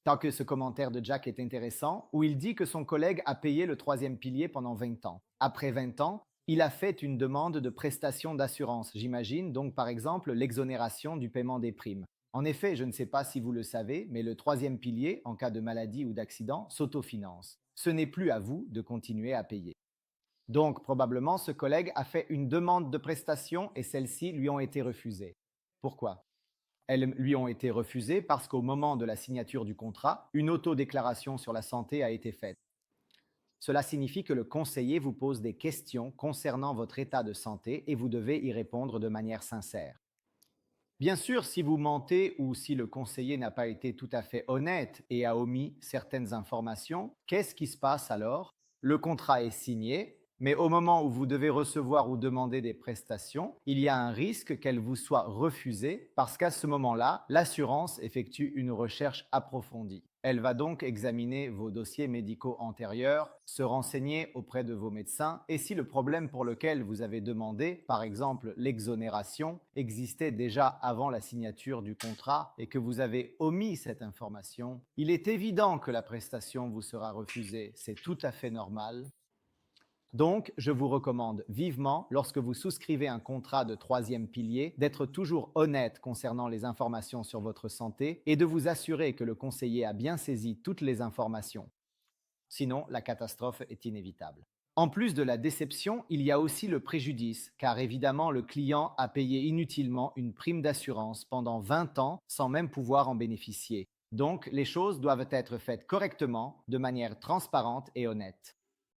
Tant que ce commentaire de Jack est intéressant, où il dit que son collègue a payé le troisième pilier pendant 20 ans. Après 20 ans, il a fait une demande de prestation d'assurance, j'imagine, donc par exemple l'exonération du paiement des primes. En effet, je ne sais pas si vous le savez, mais le troisième pilier, en cas de maladie ou d'accident, s'autofinance. Ce n'est plus à vous de continuer à payer. Donc, probablement, ce collègue a fait une demande de prestation et celles-ci lui ont été refusées. Pourquoi? Elles lui ont été refusées parce qu'au moment de la signature du contrat, une autodéclaration sur la santé a été faite. Cela signifie que le conseiller vous pose des questions concernant votre état de santé et vous devez y répondre de manière sincère. Bien sûr, si vous mentez ou si le conseiller n'a pas été tout à fait honnête et a omis certaines informations, qu'est-ce qui se passe alors? Le contrat est signé, mais au moment où vous devez recevoir ou demander des prestations, il y a un risque qu'elles vous soient refusées parce qu'à ce moment-là, l'assurance effectue une recherche approfondie. Elle va donc examiner vos dossiers médicaux antérieurs, se renseigner auprès de vos médecins et si le problème pour lequel vous avez demandé, par exemple l'exonération, existait déjà avant la signature du contrat et que vous avez omis cette information, il est évident que la prestation vous sera refusée. C'est tout à fait normal. Donc, je vous recommande vivement, lorsque vous souscrivez un contrat de troisième pilier, d'être toujours honnête concernant les informations sur votre santé et de vous assurer que le conseiller a bien saisi toutes les informations. Sinon, la catastrophe est inévitable. En plus de la déception, il y a aussi le préjudice, car évidemment, le client a payé inutilement une prime d'assurance pendant 20 ans sans même pouvoir en bénéficier. Donc, les choses doivent être faites correctement, de manière transparente et honnête.